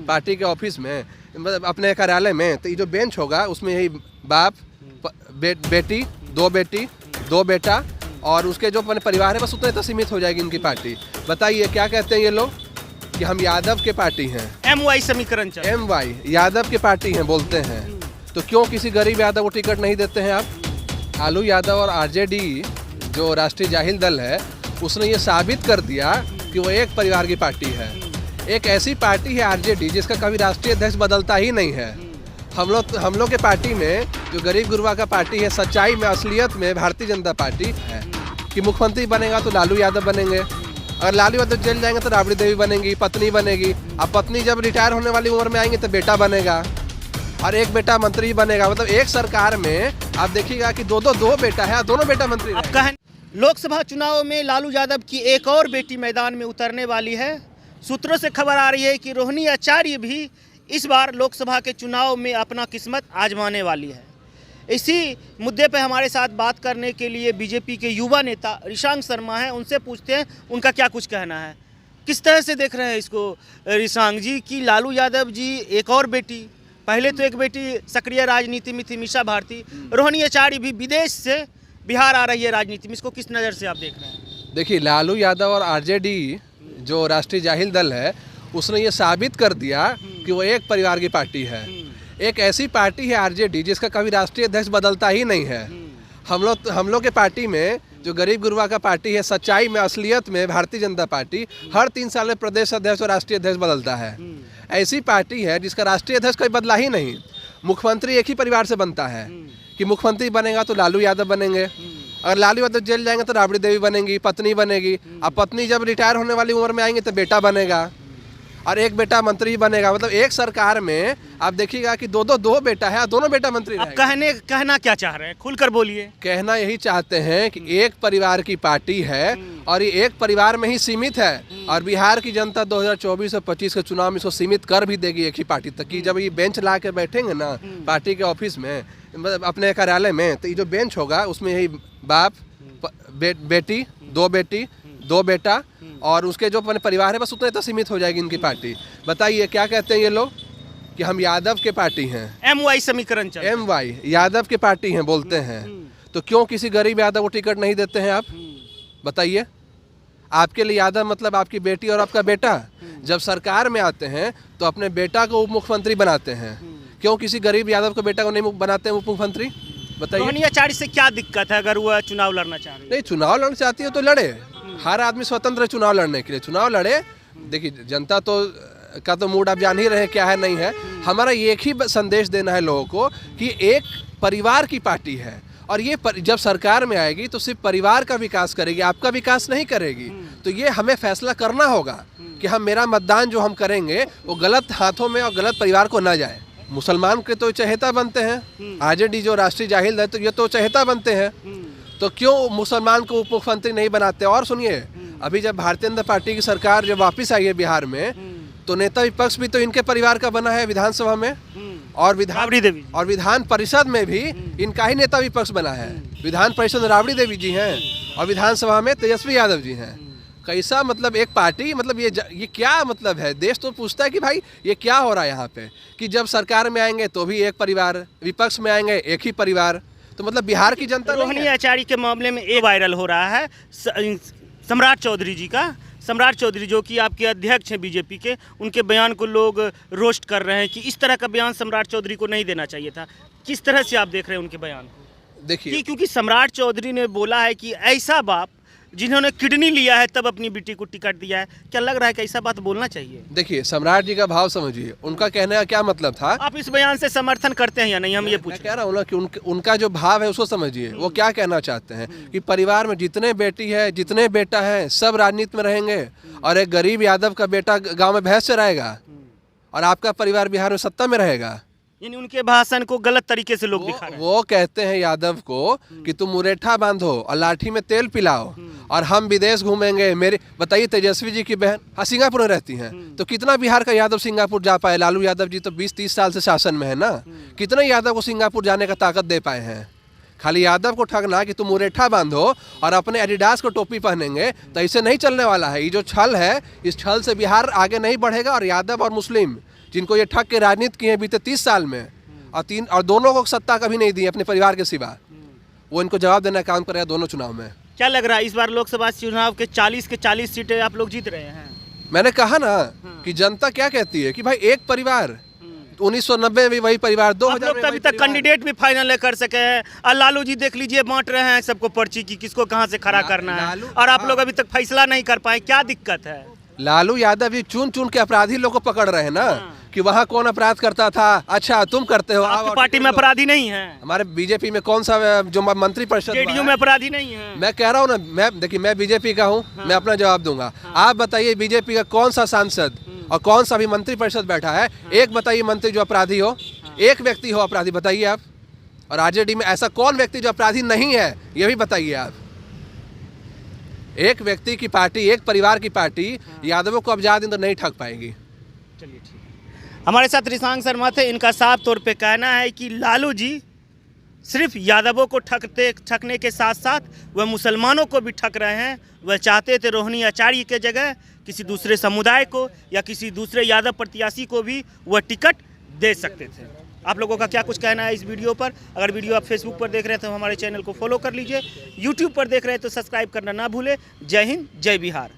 Party के office में, मतलब अपने कार्यालय में, तो ये जो बेंच होगा उसमें यही बाप, बेटी, दो बेटा और उसके जो अपने परिवार है, बस उतने तक सीमित हो जाएगी इनकी पार्टी। बताइए क्या कहते हैं ये लोग कि हम यादव के पार्टी हैं। MY समीकरण चल MY यादव के पार्टी हैं बोलते हैं, तो क्यों किसी गरीब यादव को टिकट नहीं देते हैं आप? लालू यादव और RJD जो राष्ट्रीय जाहिल दल है, उसने ये साबित कर दिया कि वो एक परिवार की पार्टी है। एक ऐसी पार्टी है RJD जिसका कभी राष्ट्रीय अध्यक्ष बदलता ही नहीं है। हम लोग के पार्टी में जो गरीब गुरबा का पार्टी है, सच्चाई में, असलियत में भारतीय जनता पार्टी है। कि मुख्यमंत्री बनेगा तो लालू यादव बनेंगे, अगर लालू यादव जेल जाएंगे तो राबड़ी देवी बनेगी, पत्नी बनेगी। अब पत्नी जब रिटायर होने वाली उम्र में आएंगे तो बेटा बनेगा और एक बेटा मंत्री बनेगा। मतलब एक सरकार में आप देखिएगा कि दो बेटा है, दोनों बेटा मंत्री। अब कहें लोकसभा चुनाव में लालू यादव की एक और बेटी मैदान में उतरने वाली है। सूत्रों से खबर आ रही है कि रोहिणी आचार्य भी इस बार लोकसभा के चुनाव में अपना किस्मत आजमाने वाली है। इसी मुद्दे पर हमारे साथ बात करने के लिए बीजेपी के युवा नेता ऋषांक शर्मा हैं। उनसे पूछते हैं उनका क्या कुछ कहना है। किस तरह से देख रहे हैं इसको ऋषांक जी कि लालू यादव जी एक और बेटी, पहले तो एक बेटी सक्रिय राजनीति में थी मीसा भारती, रोहिणी आचार्य भी विदेश से बिहार आ रही है राजनीति में, इसको किस नज़र से आप देख रहे हैं? देखिए, लालू यादव और RJD जो राष्ट्रीय जाहिल दल है, उसने ये साबित कर दिया कि वो एक परिवार की पार्टी है। एक ऐसी पार्टी है RJD जिसका कभी राष्ट्रीय अध्यक्ष बदलता ही नहीं है। हम लोग के पार्टी में जो गरीब गुरबा का पार्टी है, सच्चाई में, असलियत में भारतीय जनता पार्टी हर 3 साल में प्रदेश अध्यक्ष और राष्ट्रीय अध्यक्ष बदलता है। ऐसी पार्टी है जिसका राष्ट्रीय अध्यक्ष कभी बदला ही नहीं। मुख्यमंत्री एक ही परिवार से बनता है कि मुख्यमंत्री बनेगा तो लालू यादव बनेंगे, अगर लालू यादव जेल जाएंगे तो राबड़ी देवी बनेगी, पत्नी बनेगी। अब पत्नी जब रिटायर होने वाली उम्र में आएंगे तो बेटा बनेगा और एक बेटा मंत्री बनेगा। मतलब एक सरकार में आप देखिएगा कि दो बेटा है, दोनों बेटा मंत्री। अब कहना क्या चाह रहे हैं, खुलकर बोलिए। कहना यही चाहते हैं कि एक परिवार की पार्टी है और ये एक परिवार में ही सीमित है और बिहार की जनता 2024 और 25 के चुनाव में इसको सीमित कर भी देगी एक ही पार्टी तक। कि जब ये बेंच ला के बैठेंगे ना पार्टी के ऑफिस में, मतलब अपने कार्यालय में, तो ये जो बेंच होगा उसमें यही बाप, बेटी, दो बेटा और उसके जो अपने परिवार है, बस उतने तक सीमित हो जाएगी इनकी पार्टी। बताइए क्या कहते हैं ये लोग कि हम यादव के पार्टी हैं। MY समीकरण चल MY यादव के पार्टी हैं बोलते हैं, तो क्यों किसी गरीब यादव को टिकट नहीं देते हैं आप? बताइए। आपके लिए यादव मतलब आपकी बेटी और आपका बेटा। जब सरकार में आते हैं तो अपने बेटा को उप मुख्यमंत्री बनाते हैं, क्यों किसी गरीब यादव को बेटा को नहीं बनाते हैं उप मुख्यमंत्री? बताइए। रोहिणी आचार्य से क्या दिक्कत है अगर वह चुनाव लड़ना चाह रही है? नहीं, चुनाव लड़ना चाहती है तो लड़े। हर आदमी स्वतंत्र है चुनाव लड़ने के लिए, चुनाव लड़े। देखिए, जनता का तो मूड आप जान ही रहे क्या है नहीं है। हमारा एक ही संदेश देना है लोगों को कि एक परिवार की पार्टी है और ये जब सरकार में आएगी तो सिर्फ परिवार का विकास करेगी, आपका विकास नहीं करेगी। तो ये हमें फैसला करना होगा कि मेरा मतदान जो हम करेंगे वो गलत हाथों में और गलत परिवार को न जाए। मुसलमान के तो चहेता बनते हैं, RJD जो राष्ट्रीय जाहिल है तो ये तो चहेता बनते हैं, तो क्यों मुसलमान को उप मुख्यमंत्री नहीं बनाते? और सुनिए, अभी जब भारतीय जनता पार्टी की सरकार जब वापस आई है बिहार में, तो नेता विपक्ष भी तो इनके परिवार का बना है विधानसभा में, और विधान परिषद में भी इनका ही नेता विपक्ष बना है। विधान परिषद में राबड़ी देवी जी हैं और विधानसभा में तेजस्वी यादव जी हैं। कैसा मतलब एक पार्टी, मतलब ये क्या मतलब है? देश तो पूछता है कि भाई ये क्या हो रहा है यहाँ पे, कि जब सरकार में आएंगे तो भी एक परिवार, विपक्ष में आएंगे एक ही परिवार। तो मतलब बिहार की जनता। रोहिणी आचार्य के मामले में एक वायरल हो रहा है सम्राट चौधरी जी का। सम्राट चौधरी जो कि आपके अध्यक्ष हैं बीजेपी के, उनके बयान को लोग रोस्ट कर रहे हैं कि इस तरह का बयान सम्राट चौधरी को नहीं देना चाहिए था। किस तरह से आप देख रहे हैं उनके बयान को? देखिए, क्योंकि सम्राट चौधरी ने बोला है कि ऐसा बाप जिन्होंने किडनी लिया है तब अपनी बेटी को टिकट दिया है, क्या लग रहा है कि ऐसा बात बोलना चाहिए? देखिए, सम्राट जी का भाव समझिए, उनका कहने का क्या मतलब था। आप इस बयान से समर्थन करते हैं या नहीं, हम ये पूछ कह रहा हूँ ना कि उनका जो भाव है उसको समझिए। वो क्या कहना चाहते हैं कि परिवार में जितने बेटी है, जितने बेटा है, सब राजनीति में रहेंगे और एक गरीब यादव का बेटा गाँव में भैंस चराएगा और आपका परिवार बिहार में सत्ता में रहेगा। यानी उनके भाषण को गलत तरीके से लोग दिखा रहे हैं। वो कहते हैं यादव को कि तुम मुरेठा बांधो और लाठी में तेल पिलाओ और हम विदेश घूमेंगे। मेरे बताइए, तेजस्वी जी की बहन सिंगापुर में रहती हैं, तो कितना बिहार का यादव सिंगापुर जा पाए? लालू यादव जी तो 20-30 साल से शासन में है ना, कितने यादव को सिंगापुर जाने का ताकत दे पाए हैं? खाली यादव को ठगना कि तुम मुरेठा बांधो और अपने एडिडास को टोपी पहनेंगे, तो ऐसे नहीं चलने वाला है। ये जो छल है, इस छल से बिहार आगे नहीं बढ़ेगा और यादव और मुस्लिम जिनको ये ठग के राजनीति की है बीते 30 साल में, और दोनों को सत्ता कभी नहीं दी अपने परिवार के सिवा, वो इनको जवाब देना काम करेगा दोनों चुनाव में। क्या लग रहा है इस बार लोकसभा चुनाव के 40 के 40 सीटें आप लोग जीत रहे हैं? मैंने कहा ना कि जनता क्या कहती है कि भाई एक परिवार, 1990 में भी वही परिवार, आप 2000 लोग में तो वही अभी तक परिवार। कैंडिडेट भी फाइनल नहीं कर सके हैं, और लालू जी देख लीजिए बांट रहे हैं सबको पर्ची की, किसको कहां से खड़ा करना है, लालू- और आप हाँ। लोग अभी तक फैसला नहीं कर पाए। क्या दिक्कत है? लालू यादव भी चुन चुन के अपराधी लोग को पकड़ रहे हैं ना, कि वहाँ कौन अपराध करता था, अच्छा तुम करते हो, आओ आपकी और पार्टी में टिकट लो। अपराधी नहीं है, हमारे बीजेपी में कौन सा जो मंत्री परिषद हुआ जेडीयू है? में अपराधी नहीं है। मैं कह रहा हूँ ना, मैं बीजेपी का हूँ, मैं अपना जवाब दूंगा। आप बताइए बीजेपी का कौन सा सांसद और कौन सा भी मंत्री परिषद बैठा है, एक बताइए मंत्री जो अपराधी हो, एक व्यक्ति हो अपराधी बताइए आप। और आरजेडी में ऐसा कौन व्यक्ति जो अपराधी नहीं है, ये भी बताइए आप। एक व्यक्ति की पार्टी, एक परिवार की पार्टी यादवों को अब ज्यादा दिन तो नहीं ठग पाएगी। चलिए ठीक है। हमारे साथ रिसांग शर्मा थे, इनका साफ तौर पे कहना है कि लालू जी सिर्फ यादवों को ठगने के साथ साथ वह मुसलमानों को भी ठग रहे हैं। वह चाहते थे रोहिणी आचार्य के जगह किसी दूसरे समुदाय को या किसी दूसरे यादव प्रत्याशी को भी वह टिकट दे सकते थे। आप लोगों का क्या कुछ कहना है इस वीडियो पर? अगर वीडियो आप फेसबुक पर देख रहे हैं तो हमारे चैनल को फॉलो कर लीजिए, यूट्यूब पर देख रहे हैं तो सब्सक्राइब करना ना भूलें। जय हिंद, जय बिहार।